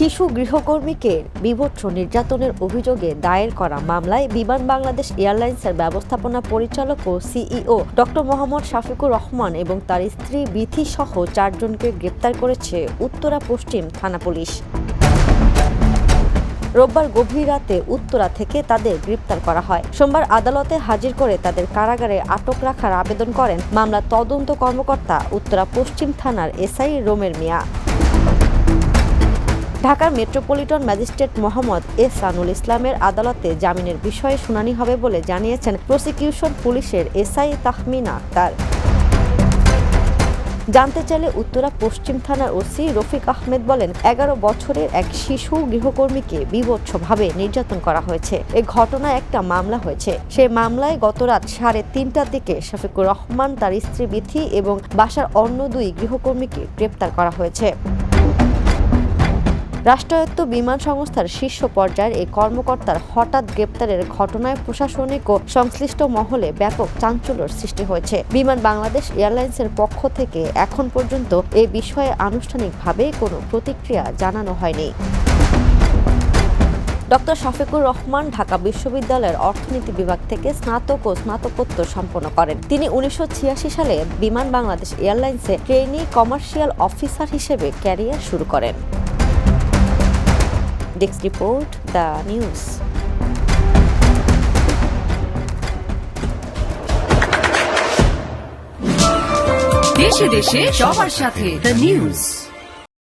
শিশু গৃহকর্মীকে বীভৎস নির্যাতনের অভিযোগে দায়ের করা মামলায় বিমান বাংলাদেশ এয়ারলাইন্সের ব্যবস্থাপনা পরিচালক ও সিইও ডক্টর মোহাম্মদ শাফিকুর রহমান এবং তার স্ত্রী বিথি সহ 4 জনকে গ্রেপ্তার করেছে উত্তরা পশ্চিম থানা পুলিশ। রোববার গভীর রাতে উত্তরা থেকে তাদের গ্রেপ্তার করা হয়। সোমবার আদালতে হাজির করে তাদের কারাগারে আটক রাখার আবেদন করেন মামলার তদন্ত কর্মকর্তা উত্তরা পশ্চিম থানার এসআই রোমের মিয়া। ঢাকার মেট্রোপলিটন ম্যাজিস্ট্রেট মোহাম্মদ এহসানুল ইসলামের আদালতে জামিনের বিষয়ে শুনানি হবে বলে জানিয়েছেন প্রসিকিউশন পুলিশের এসআই তাহমিনা আক্তার। জানতে চাইলে উত্তরা পশ্চিম থানার ওসি রফিক আহমেদ বলেন, 11 বছরের এক শিশু গৃহকর্মীকে বীভৎসভাবে নির্যাতন করা হয়েছে। এ ঘটনায় একটা মামলা হয়েছে। সেই মামলায় গতরাত 3:30টার দিকে শাফিকুর রহমান, তার স্ত্রী বিথি এবং বাসার অন্য 2 গৃহকর্মীকে গ্রেপ্তার করা হয়েছে। রাষ্ট্রায়ত্ত বিমান সংস্থার শীর্ষ পর্যায়ের এই কর্মকর্তার হঠাৎ গ্রেপ্তারের ঘটনায় প্রশাসনিক ও সংশ্লিষ্ট মহলে ব্যাপক চাঞ্চল্যের সৃষ্টি হয়েছে। বিমান বাংলাদেশ এয়ারলাইন্সের পক্ষ থেকে এখন পর্যন্ত এ বিষয়ে আনুষ্ঠানিকভাবে কোনো প্রতিক্রিয়া জানানো হয়নি। ডক্টর শাফিকুর রহমান ঢাকা বিশ্ববিদ্যালয়ের অর্থনীতি বিভাগ থেকে স্নাতক ও স্নাতকোত্তর সম্পন্ন করেন। তিনি 1986 সালে বিমান বাংলাদেশ এয়ারলাইন্সে ট্রেনি কমার্শিয়াল অফিসার হিসেবে ক্যারিয়ার শুরু করেন। Desk report, the news. দেশে দেশে সবার সাথে দ্য নিউজ।